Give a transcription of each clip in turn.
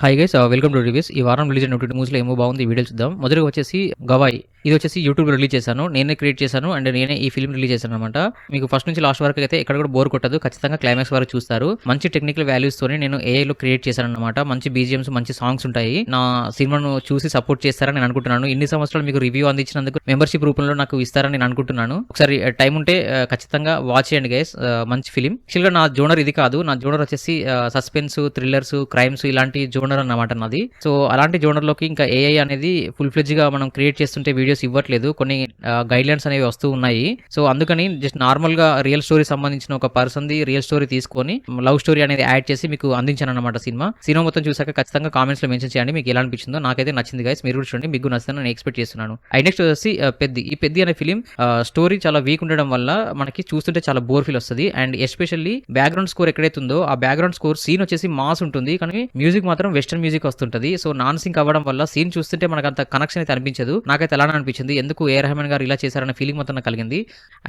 Hi guys welcome two reviews. ఈ వారం release అయిన OTT మూవీస్‌లో ఏమో బాగుంది వీడియో చూద్దాం. మొదటగా వచ్చేసి 'గవాయి' ఇది వచ్చేసి యూట్యూబ్‌లో రిలీజ్ చేశాను. నేనే క్రియేట్ చేశాను అండ్ నేనే ఈ ఫిల్మ్ రిలీజ్ చేశాననమాట. మీకు ఫస్ట్ నుంచి లాస్ట్ వరకు అయితే ఎక్కడ కూడా బోర్ కొట్టదు. ఖచ్చితంగా క్లైమాక్స్ వరకు చూస్తారు. మంచి టెక్నికల్ వాల్యూస్‌తోని నేను ఏఐలో క్రియేట్ చేశాననమాట. మంచి బీజీఎమ్స్, మంచి సాంగ్స్ ఉంటాయి. నా సినిమాను చూసి సపోర్ట్ చేస్తారని నేను అనుకుంటున్నాను. ఇన్ని సంవత్సరాలు మీకు రివ్యూ అందించినందుకు మెంబర్‌షిప్ రూపంలో నాకు ఇస్తారని నేను అనుకుంటున్నాను. ఒకసారి టైం ఉంటే ఖచ్చితంగా వాచ్ చేయండి గైస్. మంచి ఫిల్మ్. యాక్చువల్‌గా నా జోనర్ ఇది కాదు. నా జోనర్ వచ్చేసి సస్పెన్స్, థ్రిల్లర్స్, క్రైమ్స్ ఇలాంటి జోనర్ అన్నమాట నాది. సో అలాంటి జోనర్ లోకి ఇంకా ఏఐ అనేది ఫుల్ ఫ్లెడ్జ్ గా మనం క్రియేట్ చేస్తుంటే వీడియోస్ ఇవ్వట్లేదు. కొన్ని గైడ్ లైన్స్ అనేవి వస్తూ ఉన్నాయి. సో అందుకని జస్ట్ నార్మల్ గా రియల్ స్టోరీ సంబంధించిన ఒక పర్సన్ ది రియల్ స్టోరీ తీసుకొని లవ్ స్టోరీ అనేది యాడ్ చేసి మీకు అందించాను అనమాట. సినిమా మొత్తం చూసాక ఖచ్చితంగా కామెంట్స్ లో మెన్షన్ చేయండి మీకు ఎలా అనిపించిందో. నాకైతే నచ్చింది గైస్, మీరు కూడా చూడండి, మీకు నచ్చిందని నేను ఎక్స్పెక్ట్ చేస్తున్నాను. నెక్స్ట్ వచ్చేసి పెద్ది అనే ఫిలిం స్టోరీ చాలా వీక్ ఉండడం వల్ల మనకి చూస్తుంటే చాలా బోర్ ఫీల్ వస్తుంది. అండ్ ఎస్పెషల్లీ బ్యాక్గ్రౌండ్ స్కోర్ ఎక్కడైతే ఉందో ఆ బ్యాక్గ్రౌండ్ స్కోర్ సీన్ వచ్చేసి మాస్ ఉంటుంది, కానీ మ్యూజిక్ మాత్రం వెస్టర్న్ మ్యూజిక్ వస్తుంటది. సో నాన్ సింక్ అవ్వడం వల్ల సీన్ చూస్తుంటే మనకు అంత కనెక్షన్ అయితే అనిపించదు. నాకైతే అలానే అనిపించింది. ఎందుకు ఏ రెహమాన్ గారు ఇలా చేశారన్న ఫీలింగ్ మొత్తం నాకు కలిగింది.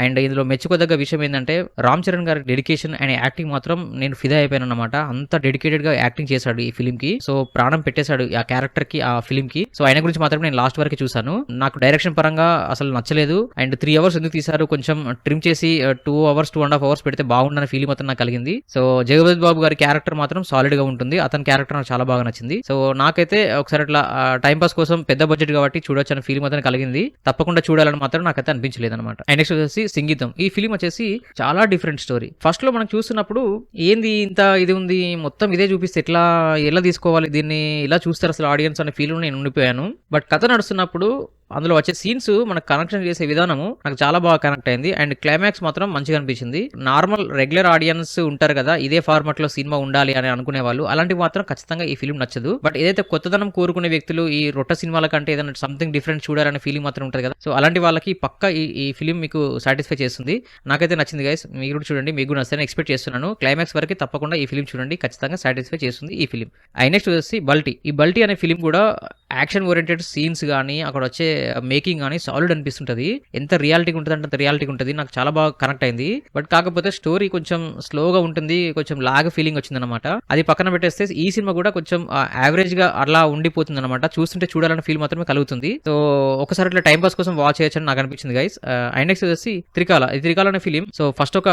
అండ్ ఇందులో మెచ్చుకోదగ్గ విషయం ఏంటంటే రామ్ చరణ్ గారి డెడికేషన్ అండ్ యాక్టింగ్ మాత్రం నేను ఫిదా అయిపోయాను అనమాట. అంత డెడికేటెడ్ గా యాక్టింగ్ చేశాడు ఈ ఫిలిం కి. సో ప్రాణం పెట్టేశాడు ఆ క్యారెక్టర్ కి, ఆ ఫిలిం కి. సో ఆయన గురించి మాత్రం నేను లాస్ట్ వరకు చూసాను. నాకు డైరెక్షన్ పరంగా అసలు నచ్చలేదు. అండ్ 3 hours ఎందుకు తీశారు, కొంచెం ట్రిమ్ చేసి 2 hours 2.5 hours పెడితే బాగుండని ఫీలింగ్ మొత్తం నాకు కలిగింది. సో జగపతి బాబు గారి క్యారెక్టర్ మాత్రం సాలిడ్ గా ఉంటుంది. అతని క్యారెక్టర్ నాకు చాలా బాగా నచ్చింది. సో నాకైతే ఒకసారి అట్లా టైం పాస్ కోసం పెద్ద బడ్జెట్ కాబట్టి చూడొచ్చు అనే ఫీలింగ్ మాత్రం కలిగింది. తప్పకుండా చూడాలని మాత్రం నాకైతే అనిపించలేదు అనమాట. అండ్ నెక్స్ట్ వచ్చేసి సంగీతం. ఈ ఫిలిం వచ్చేసి చాలా డిఫరెంట్ స్టోరీ. ఫస్ట్ లో మనం చూస్తున్నప్పుడు ఏంది ఇంత ఇది ఉంది, మొత్తం ఇదే చూపిస్తే ఎలా తీసుకోవాలి దీన్ని, ఇలా చూస్తారు అసలు ఆడియన్స్ అనే ఫీల్ నేను ఉండిపోయాను. బట్ కథ నడుస్తున్నప్పుడు అందులో వచ్చే సీన్స్ మనకు కనెక్షన్ చేసే విధానము నాకు చాలా బాగా కనెక్ట్ అయింది. అండ్ క్లైమాక్స్ మాత్రం మంచిగా అనిపించింది. నార్మల్ రెగ్యులర్ ఆడియన్స్ ఉంటారు కదా, ఇదే ఫార్మాట్ లో సినిమా ఉండాలి అని అనుకునే వాళ్ళు, అలాంటివి మాత్రం ఖచ్చితంగా ఈ ఫిలిం నచ్చదు. బట్ ఏదైతే కొత్తదనం కోరుకునే వ్యక్తులు ఈ రొట్ట సినిమాల కంటే ఏదైనా సంథింగ్ డిఫరెంట్ చూడాలనే ఫీలింగ్ మాత్రం ఉంటుంది కదా, సో అలాంటి వాళ్ళకి పక్క ఈ ఫిలిం మీకు సాటిస్ఫై చేస్తుంది. నాకైతే నచ్చింది గైస్, మీరు కూడా చూడండి, మీకు నచ్చని ఎక్స్పెక్ట్ చేస్తున్నాను. క్లైమాక్స్ వరకు తప్పకుండా ఈ ఫిలిం చూడండి, ఖచ్చితంగా సాటిస్ఫై చేస్తుంది ఈ ఫిలిం. నెక్స్ట్ వచ్చేసి బల్టీ. ఈ బల్టీ అనే ఫిలిం కూడా యాక్షన్ ఓరియంటెడ్ సీన్స్ కానీ అక్కడ వచ్చే మేకింగ్ కానీ సాలిడ్ అనిపిస్తుంటది. ఎంత రియాలిటీ ఉంటుంది అంటే అంత రియాలిటీ ఉంటుంది. నాకు చాలా బాగా కనెక్ట్ అయింది. బట్ కాకపోతే స్టోరీ కొంచెం స్లోగా ఉంటుంది, కొంచెం లాగ్ ఫీలింగ్ వచ్చింది అనమాట. అది పక్కన పెట్టేస్తే ఈ సినిమా కూడా కొంచెం యావరేజ్ గా అలా ఉండిపోతుంది అనమాట. చూస్తుంటే చూడాలన్న ఫీల్ మాత్రమే కలుగుతుంది. సో ఒకసారి ఇట్లా టైం పాస్ కోసం వాచ్ చేయొచ్చని నాకు అనిపించింది గైస్. నెక్స్ట్ వచ్చేసి త్రికాల. ఈ త్రికాల అనే ఫిలిం సో ఫస్ట్ ఒక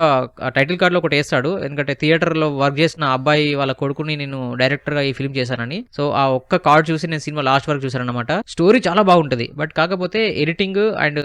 టైటిల్ కార్డ్ లో ఒకటి వేస్తాడు, ఎందుకంటే థియేటర్ లో వర్క్ చేసిన అబ్బాయి వాళ్ళ కొడుకుని నేను డైరెక్టర్ గా ఈ ఫిలిం చేశానని. సో ఆ ఒక్క కార్డ్ చూసి నేను సినిమా లాస్ట్ వరకు చూసాను అనమాట. స్టోరీ చాలా బాగుంటది, బట్ కాకపోతే ఎడిటింగ్ అండ్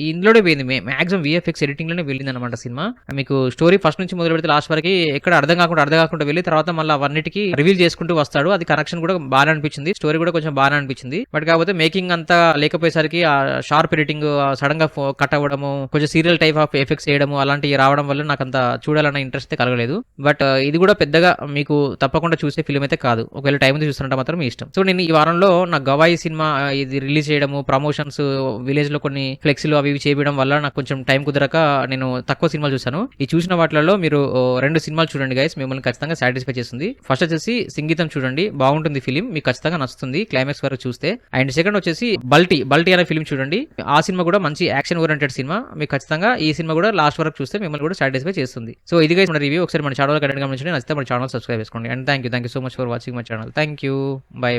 ఇందులోనే పోయింది. మాక్సిమం విఎఫ్ఎక్స్ ఎడిటింగ్ లోనే వెళ్ళింది అనమాట సినిమా. మీకు స్టోరీ ఫస్ట్ నుంచి మొదలు పెడితే లాస్ట్ వరకు ఎక్కడ అర్థం కాకుండా వెళ్ళి తర్వాత మళ్ళీ అవన్నిటికి రివీల్ చేసుకుంటూ వస్తాడు. అది కనెక్షన్ కూడా బాగా అనిపించింది, స్టోరీ కూడా కొంచెం బాగా అనిపించింది. బట్ కాకపోతే మేకింగ్ అంతా లేకపోయేసరికి ఆ షార్ప్ ఎడిటింగ్ సడన్ గా కట్ అవ్వడము, కొంచెం సీరియల్ టైప్ ఆఫ్ ఎఫెక్ట్స్ చేయడము అలాంటివి రావడం వల్ల నాకు అంత చూడాలన్న ఇంట్రెస్ట్ అయితే కలగలేదు. బట్ ఇది కూడా పెద్దగా మీకు తప్పకుండా చూసే ఫిలిం అయితే కాదు. ఒకవేళ టైం చూస్తున్నట్టు మాత్రం మీ ఇష్టం. సో నేను ఈ వారంలో నా గవాయి సినిమా ఇది రిలీజ్ చేయడము, ప్రమోషన్స్, విలేజ్ లో కొన్ని ఫ్లెక్సీలు అవి చేయడం వల్ల నాకు కొంచెం టైం కుదరక నేను తక్కువ సినిమాలు చూసాను. ఈ చూసిన వాటిలో మీరు 2 సినిమాలు చూడండి గైస్, మిమ్మల్ని ఖచ్చితంగా సాటిస్ఫై చేస్తుంది. ఫస్ట్ వచ్చేసి సంగీతం చూడండి, బాగుంటుంది ఫిలిం, మీకు ఖచ్చితంగా నచ్చుతుంది క్లైమాక్స్ వరకు చూస్తే. అండ్ సెకండ్ వచ్చేసి బల్టీ అనే ఫిలిం చూడండి. ఆ సినిమా కూడా మంచి యాక్షన్ ఓరియంటెడ్ సినిమా, మీకు ఖచ్చితంగా ఈ సినిమా కూడా లాస్ట్ వరకు చూస్తే మిమ్మల్ని కూడా సాటిస్ఫై చేస్తుంది. సో ఇది గైస్ మన రివ్యూ. ఒకసారి మన ఛానల్ కంటెంట్ గమనించండి, నచ్చితే మన ఛానల్ సబ్స్క్రైబ్ చేసుకోండి. And thank you so much for watching my channel. Thank you, by.